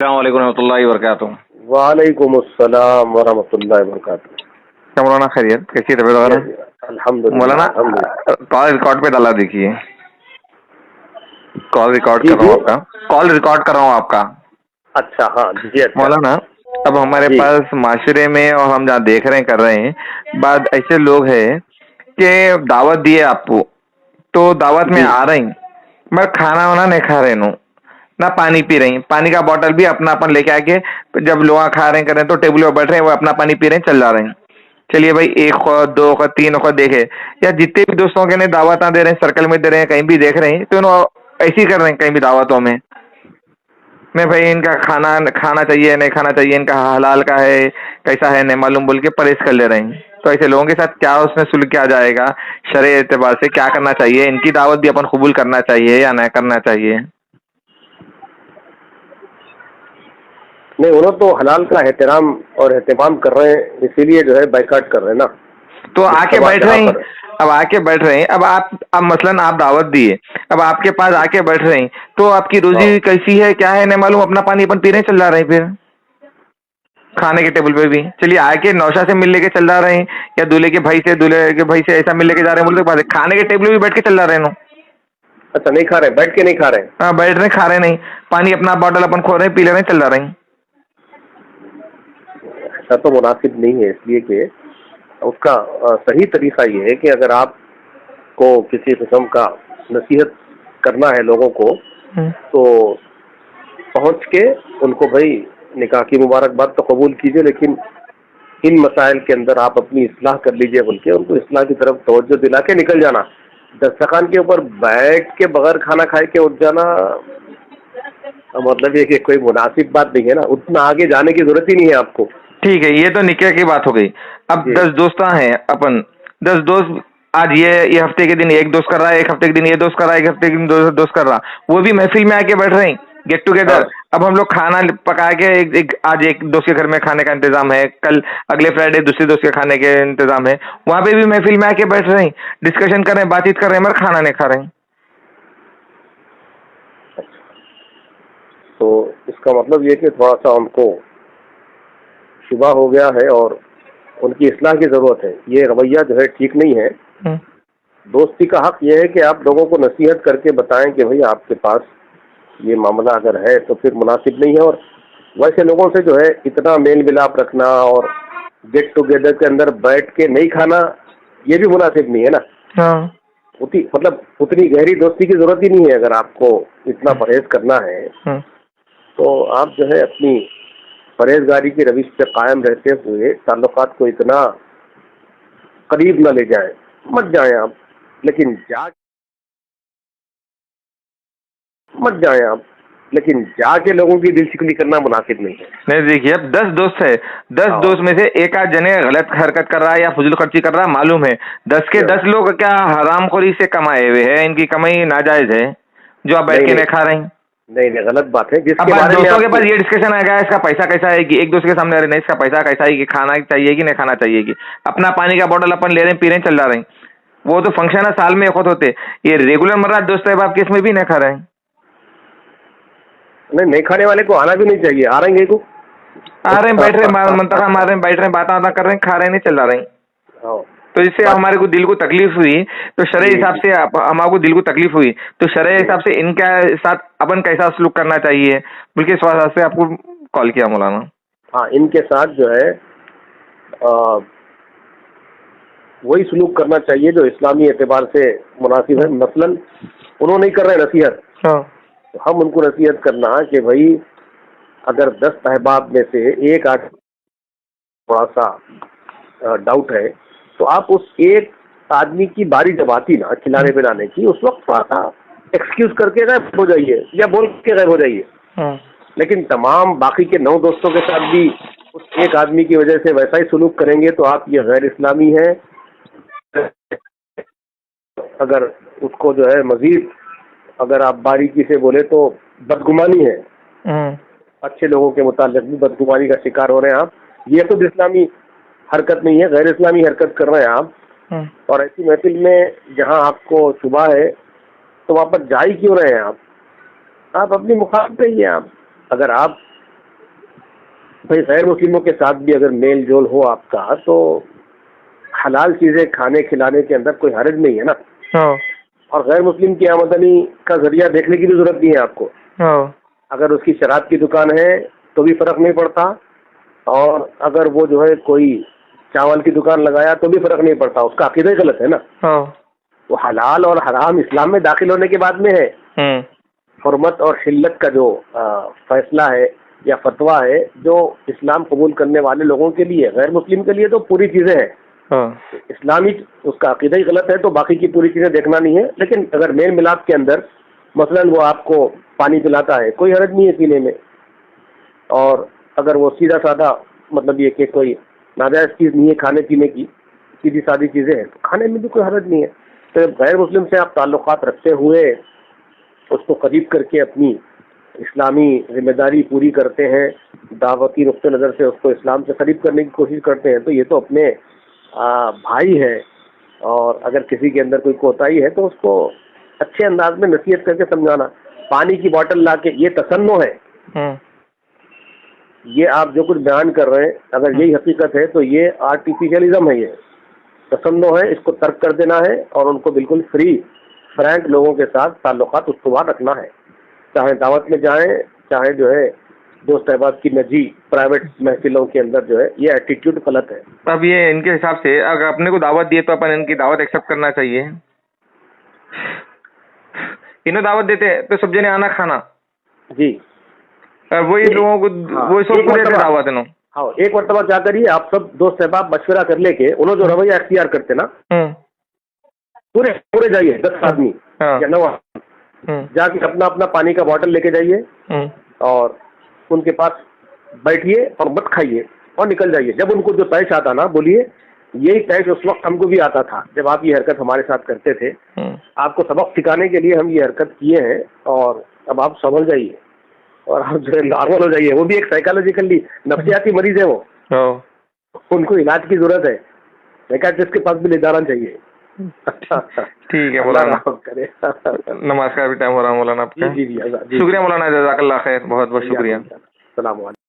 السلام علیکم ورحمۃ اللہ وبرکاتہ. وعلیکم السلام ورحمۃ اللہ وبرکاتہ. کیا مولانا خیریت؟ کیسی طبیعت وغیرہ؟ الحمد للہ. مولانا کال ریکارڈ پہ ڈالا دیکھیے. کال ریکارڈ کر رہا ہوں آپ کا. کال ریکارڈ کر رہا ہوں آپ کا. اچھا ہاں جی. اچھا مولانا اب ہمارے پاس معاشرے میں اور ہم جہاں دیکھ رہے ہیں کر رہے ہیں بعد ایسے لوگ ہیں کہ دعوت دیے آپ کو تو دعوت میں آ رہے ہیں مگر کھانا وانا نہیں کھا رہے نہ پانی پی رہی. پانی کا بوٹل بھی اپنا اپن لے کے آ کے جب لوگ کھا رہے ہیں کر رہے ہیں تو ٹیبل پہ بیٹھ رہے ہیں وہ اپنا پانی پی رہے ہیں چل جا رہے ہیں. چلیے بھائی ایک وقت دو وقت تین وقت دیکھے یا جتنے بھی دوستوں کے دعوت دے رہے ہیں سرکل میں دے رہے ہیں کہیں بھی دیکھ رہے ہیں تو ایسے ہی کر رہے ہیں کہیں بھی دعوتوں میں بھائی ان کا کھانا چاہیے نہیں کھانا چاہیے ان کا حلال کا ہے کیسا ہے نہیں معلوم بول کے پرہیز کر لے رہے ہیں. تو ایسے لوگوں کے ساتھ کیا اس میں سلوک کیا جائے گا شرعی اعتبار سے کیا کرنا چاہیے؟ ان کی دعوت بھی اپن قبول کرنا چاہیے یا نہ کرنا چاہیے؟ نہیں انہوں تو حلال کا احترام اور اہتمام کر رہے ہیں اسی لیے جو ہے بائیکاٹ کر رہے ہیں نا. تو آ کے بیٹھ رہے ہیں. اب آ کے بیٹھ رہے ہیں اب مثلاً آپ دعوت دیے اب آپ کے پاس آ کے بیٹھ رہے ہیں تو آپ کی روزی کیسی ہے کیا ہے نہیں معلوم اپنا پانی اپن پینے چل جا رہے ہیں پھر کھانے کے ٹیبل پہ بھی چلیے آ کے نوشا سے مل لے کے چل جا رہے ہیں یا دولہے کے بھائی سے ایسا مل لے کے جا رہے ہیں بولتے کھانے کے ٹیبل پہ بھی بیٹھ کے چل جا رہے ہیں. اچھا نہیں کھا رہے بیٹھ کے نہیں کھا رہے. ہاں بیٹھ رہے کھا رہے نہیں پانی اپنا باٹل اپن کھو رہے ہیں پی لے رہے ہیں چل جا رہے ہیں. ایسا تو مناسب نہیں ہے اس لیے کہ اس کا صحیح طریقہ یہ ہے کہ اگر آپ کو کسی قسم کا نصیحت کرنا ہے لوگوں کو تو پہنچ کے ان کو بھائی نکاح کی مبارکباد تو قبول کیجئے لیکن ان مسائل کے اندر آپ اپنی اصلاح کر لیجئے بول کے ان کو اصلاح کی طرف توجہ دلا کے نکل جانا. دسترخوان کے اوپر بیٹھ کے بغیر کھانا کھائے کے اٹھ جانا مطلب یہ کہ کوئی مناسب بات نہیں ہے نا. اتنا آگے جانے کی ضرورت ہی نہیں ہے آپ کو. ٹھیک ہے یہ تو نکاح کی بات ہو گئی. اب 10 دوست ہیں اپن 10 دوست آج یہ ہفتے کے دن ایک دوست کر رہا ہے ایک ہفتے کے دن یہ دوست کر رہا ہے ایک ہفتے کے دن دوست کر رہا وہ بھی محفل میں آ کے بیٹھ رہے ہیں گیٹ ٹوگیدر. اب ہم لوگ کھانا پکا کے آج ایک دوست کے گھر میں کھانے کا انتظام ہے کل اگلے فرائیڈے دوسرے دوست کے کھانے کے انتظام ہے وہاں پہ بھی محفل میں آ کے بیٹھ رہے ہیں ڈسکشن کر رہے ہیں بات چیت کر رہے ہیں مگر کھانا نہیں کھا رہے ہیں. تو اس کا مطلب یہ کہ تھوڑا سا ان کو شبہ ہو گیا ہے اور ان کی اصلاح کی ضرورت ہے. یہ رویہ جو ہے ٹھیک نہیں ہے. دوستی کا حق یہ ہے کہ آپ لوگوں کو نصیحت کر کے بتائیں کہ بھئی آپ کے پاس یہ معاملہ اگر ہے تو پھر مناسب نہیں ہے. اور ویسے لوگوں سے جو ہے اتنا میل ملاپ رکھنا اور گیٹ ٹوگیدر کے اندر بیٹھ کے نہیں کھانا یہ بھی مناسب نہیں ہے نا. مطلب اتنی گہری دوستی کی ضرورت ہی نہیں ہے. اگر آپ کو اتنا پرہیز کرنا ہے تو آپ جو ہے اپنی پرہیزگاری کی روش پہ قائم رہتے ہوئے تعلقات کو اتنا قریب نہ لے جائیں. مت جائیں آپ لیکن جا کے لوگوں کی دل شکنی کرنا مناسب نہیں ہے. نہیں دیکھیے اب 10 دوست ہے 10 دوست میں سے ایک آدھ جنے غلط حرکت کر رہا ہے یا فضول خرچی کر رہا ہے معلوم ہے 10 کے 10 لوگ کیا حرام خوری سے کمائے ہوئے ہیں ان کی کمائی ناجائز ہے جو آپ بیٹھ کے نہیں کھا رہے ہیں. نہیں غلط بات ہے. اب دوستوں کے پاس یہ ڈسکشن آئے گا اس کا پیسہ کیسا ہے کہ ایک دوسرے کے سامنے آ رہے نہیں اس کا پیسہ کیسا ہے کہ کھانا چاہیے کہ نہیں کھانا چاہیے کہ اپنا پانی کا بوٹل اپن لے رہے ہیں پی رہے ہیں چل جا رہے ہیں. وہ تو فنکشن ہے سال میں ایک ہوتے یہ ریگولر مرہ دوست ہے آپ کس میں بھی نہیں کھا رہے ہیں. نہیں کھانے والے کو آنا بھی نہیں چاہیے. آ رہے ہیں کو آ رہے ہیں بیٹھ رہے منتخب مار رہے ہیں بیٹھ رہے ہیں باتیں کر رہے ہیں کھا رہے ہیں نہیں چل رہا رہے ہیں. تو اس سے ہمارے کو دل کو تکلیف ہوئی تو شرعی حساب سے ہمارے کو دل کو تکلیف ہوئی تو شرعی حساب سے ان کے ساتھ اپن کیسا سلوک کرنا چاہیے بلکہ اس وجہ سے آپ کو کال کیا مولانا. ہاں ان کے ساتھ جو ہے وہی سلوک کرنا چاہیے جو اسلامی اعتبار سے مناسب ہے. مثلاً انہوں نہیں کر رہے نصیحت تو ہم ان کو نصیحت کرنا کہ بھائی اگر 10 احباب میں سے ایک آدھ تھوڑا سا ڈاؤٹ ہے تو آپ اس ایک آدمی کی باری جب آتی نا کھلانے پلانے کی اس وقت تھوڑا سا ایکسکیوز کر کے غائب ہو جائیے یا بول کے غائب ہو جائیے. لیکن تمام باقی کے 9 دوستوں کے ساتھ بھی اس ایک آدمی کی وجہ سے ویسا ہی سلوک کریں گے تو آپ یہ غیر اسلامی ہے. اگر اس کو جو ہے مزید اگر آپ باریکی سے بولے تو بدگمانی ہے. اچھے لوگوں کے متعلق بھی بدگمانی کا شکار ہو رہے ہیں آپ. یہ خود اسلامی حرکت نہیں ہے غیر اسلامی حرکت کر رہے ہیں آپ. اور ایسی محفل میں جہاں آپ کو شبہ ہے تو وہاں پر جا ہی کیوں رہے ہیں آپ اپنی مخالفت رہیے. آپ اگر آپ بھائی غیر مسلموں کے ساتھ بھی اگر میل جول ہو آپ کا تو حلال چیزیں کھانے کھلانے کے اندر کوئی حرج نہیں ہے نا. اور غیر مسلم کی آمدنی کا ذریعہ دیکھنے کی بھی ضرورت نہیں ہے آپ کو. اگر اس کی شراب کی دکان ہے تو بھی فرق نہیں پڑتا, اور اگر وہ جو ہے کوئی چاول کی دکان لگایا تو بھی فرق نہیں پڑتا, اس کا عقیدہ ہی غلط ہے نا. وہ حلال اور حرام اسلام میں داخل ہونے کے بعد میں ہے. حرمت اور حلت کا جو فیصلہ ہے یا فتویٰ ہے جو اسلام قبول کرنے والے لوگوں کے لیے, غیر مسلم کے لیے تو پوری چیزیں ہیں. اسلامی اس کا عقیدہ ہی غلط ہے تو باقی کی پوری چیزیں دیکھنا نہیں ہے. لیکن اگر میل ملاپ کے اندر مثلا وہ آپ کو پانی پلاتا ہے, کوئی حرج نہیں ہے پینے میں, اور اگر وہ سیدھا سادہ مطلب یہ کہ کوئی ناجائز چیز نہیں ہے کھانے پینے کی, سیدھی سادی چیزیں ہیں, تو کھانے میں بھی کوئی حرج نہیں ہے. تو غیر مسلم سے آپ تعلقات رکھتے ہوئے اس کو قریب کر کے اپنی اسلامی ذمہ داری پوری کرتے ہیں, دعوتی نقطہ نظر سے اس کو اسلام سے قریب کرنے کی کوشش کرتے ہیں, تو یہ تو اپنے بھائی ہے. اور اگر کسی کے اندر کوئی کوتاہی ہے تو اس کو اچھے انداز میں نصیحت کر کے سمجھانا. پانی کی بوٹل لا کے, یہ تصنع ہے, یہ آپ جو کچھ بیان کر رہے ہیں اگر یہی حقیقت ہے تو یہ آرٹیفیشلزم ہے, یہ تصنع ہے. اس کو ترک کر دینا ہے اور ان کو بالکل فری فرینک لوگوں کے ساتھ تعلقات استوار رکھنا ہے. چاہے دعوت میں جائیں, چاہے جو ہے دوست احباب کی نجی پرائیویٹ محفلوں کے اندر جو ہے, یہ ایٹیٹیوڈ غلط ہے. اب یہ ان کے حساب سے اگر اپنے کو دعوت دیے تو اپن ان کی دعوت ایکسیپٹ کرنا چاہیے. انہیں دعوت دیتے تو سب جنے آنا کھانا, جی وہی لوگوں کو وہی سب کو دیتے دعوت. ہاں, ایک مرتبہ کیا کریے آپ سب دوست احباب مشورہ کر لے کے, انہوں جو رویہ اختیار کرتے نا, پورے جائیے 10 آدمی یا 9 آدمی, جا کے اپنا اپنا پانی کا بوٹل لے کے جائیے اور ان کے پاس بیٹھیے اور مت کھائیے اور نکل جائیے. جب ان کو جو پیش آتا نا, بولیے یہی پیش اس وقت ہم کو بھی آتا تھا جب آپ یہ حرکت ہمارے ساتھ کرتے تھے. آپ کو سبق سکھانے کے لیے ہم یہ حرکت کیے ہیں, اور اب آپ سنبھل جائیے اور آپ جو ہے نارمل ہو جائیے. وہ بھی ایک سائیکالوجیکلی نفسیاتی مریض ہے, وہ ان کو علاج کی ضرورت ہے. سائیکاٹرسٹ کے پاس بھی لے جانا چاہیے. ٹھیک ہے مولانا, نماز کا بھی ٹائم ہو رہا ہے مولانا آپ کا. جی, شکریہ مولانا, جزاک اللہ خیر, بہت بہت شکریہ. السلام علیکم.